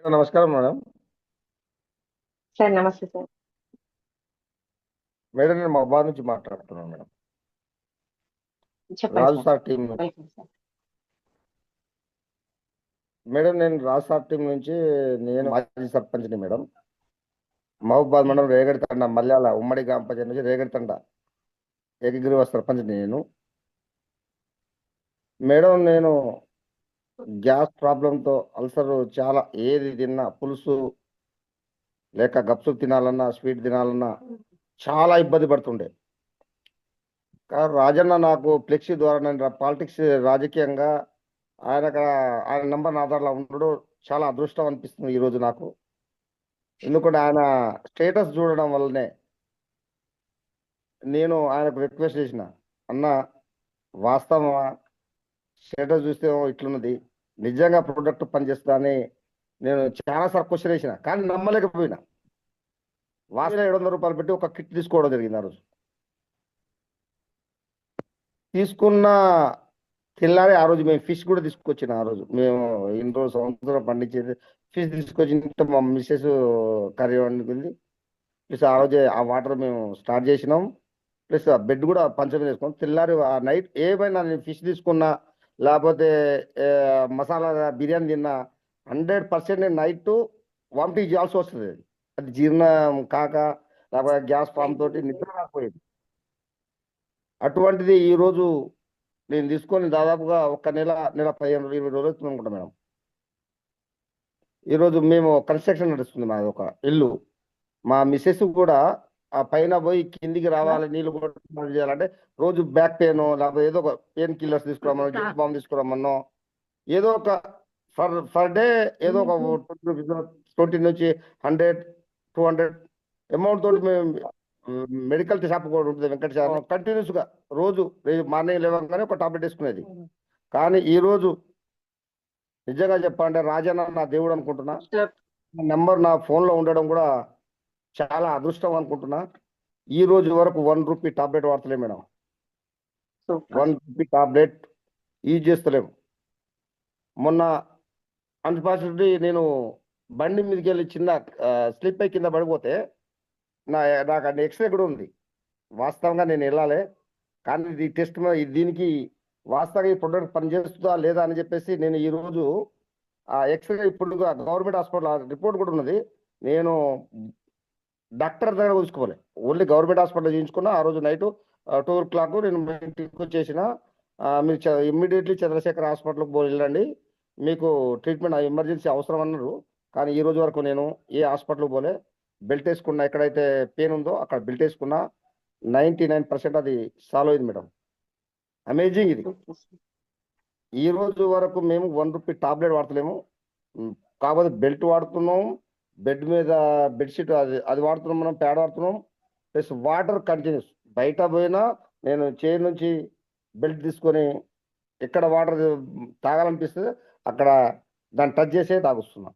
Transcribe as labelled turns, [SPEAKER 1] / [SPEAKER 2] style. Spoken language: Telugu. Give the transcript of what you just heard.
[SPEAKER 1] మేడం, నమస్కారం మేడం.
[SPEAKER 2] సార్ నమస్తే సార్.
[SPEAKER 1] మేడం, నేను మహబాద్ నుంచి మాట్లాడుతున్నాను మేడం.
[SPEAKER 2] చెప్పండి
[SPEAKER 1] Raju
[SPEAKER 2] sir.
[SPEAKER 1] Sir team.
[SPEAKER 2] Welcome sir.
[SPEAKER 1] Madam, నేను రాజు సార్ టీం నుంచి. నేను మాజీ సర్పంచ్ని మేడం. మహబాద్ మండలం రేగడి తండ మల్యాల ఉమ్మడి గ్రామ పంచాయతీ నుంచి రేగడి తండ ఏకగ్రీవ సర్పంచ్ని నేను. మేడం, నేను గ్యాస్ ప్రాబ్లంతో అల్సర్ చాలా ఏది తిన్నా పులుసు లేక గప్సు తినాలన్నా స్వీట్ తినాలన్నా చాలా ఇబ్బంది పడుతుండే. కానీ రాజన్న నాకు ఫ్లెక్సీ ద్వారా నేను పాలిటిక్స్ రాజకీయంగా ఆయన ఆయన నంబర్ నా ఆధార్లో ఉండడం చాలా అదృష్టం అనిపిస్తుంది ఈరోజు నాకు. ఎందుకంటే ఆయన స్టేటస్ చూడడం వల్లనే నేను ఆయనకు రిక్వెస్ట్ చేసిన, అన్న వాస్తవమా, స్టేటస్ చూస్తే ఇట్లున్నది, నిజంగా ప్రొడక్ట్ పనిచేస్తా అని నేను చాలాసార్లు క్వశ్చన్ వేసిన, కానీ నమ్మలేకపోయినా. 700 రూపాయలు పెట్టి ఒక కిట్ తీసుకోవడం జరిగింది. ఆ రోజు తీసుకున్న తెల్లారి ఆ రోజు మేము ఫిష్ కూడా తీసుకొచ్చిన. ఆ రోజు మేము ఇన్ని రోజు సంవత్సరం పండించేది ఫిష్ తీసుకొచ్చిన మా మిస్సెస్ కర్రీ వండుకుంది. ప్లస్ ఆ రోజే ఆ వాటర్ మేము స్టార్ట్ చేసినాం. ప్లస్ ఆ బెడ్ కూడా పంచం చేసుకున్నాం. తెల్లారి ఆ నైట్ ఏమైనా నేను ఫిష్ తీసుకున్నా లేకపోతే మసాలా బిర్యానీ తిన్నా 100% నేను నైట్ వామిటింగ్ చేయాల్సి వస్తుంది. అది జీర్ణం కాక లేకపోతే గ్యాస్ ఫామ్ తోటి నిద్ర రాకపోయేది. అటువంటిది ఈరోజు నేను తీసుకొని దాదాపుగా ఒక నెల 15-20 రోజులు అవుతుంది అనుకుంటా మేడం. ఈరోజు మేము కన్స్ట్రక్షన్ నడుస్తుంది, మాది ఒక ఇల్లు. మా మిస్సెస్ కూడా ఆ పైన పోయి కిందికి రావాలి, నీళ్లు కూడా చేయాలంటే రోజు బ్యాక్ పెయిన్ లేకపోతే ఏదో ఒక పెయిన్ కిల్లర్స్ తీసుకురామనో జిప్ బాంబ్ తీసుకురామన్నో ఏదో ఒక ఫర్ డే ఏదో ఒక 20 నుంచి 100-200 అమౌంట్ తోటి మేము మెడికల్ షాప్ కూడా ఉంటుంది వెంకట కంటిన్యూస్ గా రోజు మార్నింగ్ లేవగానే ఒక టాబ్లెట్ వేసుకునేది. కానీ ఈ రోజు నిజంగా చెప్పాలంటే రాజన్న నా దేవుడు అనుకుంటున్నా. నెంబర్ నా ఫోన్లో ఉండడం కూడా చాలా అదృష్టం అనుకుంటున్నా. ఈ రోజు వరకు 1 రూపీ టాబ్లెట్ వాడతలేము మేడం. 1 రూపీ టాబ్లెట్ యూజ్ చేస్తలేము. మొన్న అన్ఫార్చునేట్లీ నేను బండి మీదకి వెళ్ళి చిన్న స్లిప్ అయి కింద పడిపోతే నాకు అన్ని ఎక్స్రే కూడా ఉంది. వాస్తవంగా నేను వెళ్ళాలి, కానీ ఇది టెస్ట్ దీనికి వాస్తవంగా ఈ ప్రొడక్ట్ పనిచేస్తుందా లేదా అని చెప్పేసి నేను ఈరోజు ఆ ఎక్స్రే ఇప్పుడు గవర్నమెంట్ హాస్పిటల్ రిపోర్ట్ కూడా ఉన్నది. నేను డాక్టర్ దగ్గర చూసుకోవాలి, ఓన్లీ గవర్నమెంట్ హాస్పిటల్ చేయించుకున్నా. ఆ రోజు నైట్ 2 o'clock నేను ఇంటికి వచ్చేసిన. మీరు ఇమ్మీడియట్లీ చంద్రశేఖర్ హాస్పిటల్కి వెళ్ళండి, మీకు ట్రీట్మెంట్ ఎమర్జెన్సీ అవసరం అన్నారు. కానీ ఈ రోజు వరకు నేను ఏ హాస్పిటల్కి పోలే. బెల్ట్ వేసుకున్నా, ఎక్కడైతే పెయిన్ ఉందో అక్కడ బెల్ట్ వేసుకున్నా. 99% అది సాల్వ్ అయింది మేడం. అమేజింగ్ ఇది. ఈ రోజు వరకు మేము 1 రూపీ టాబ్లెట్ వాడతలేము. కాకపోతే బెల్ట్ వాడుతున్నాం, బెడ్ మీద బెడ్షీట్ అది వాడుతున్నాం, మనం ప్యాడ్ వాడుతున్నాం. Plus water continuous. బయట పోయినా నేను చైర్ నుంచి బెల్ట్ తీసుకొని ఎక్కడ వాటర్ తాగాలనిపిస్తుంది అక్కడ దాన్ని టచ్ చేసే తాగుస్తున్నా.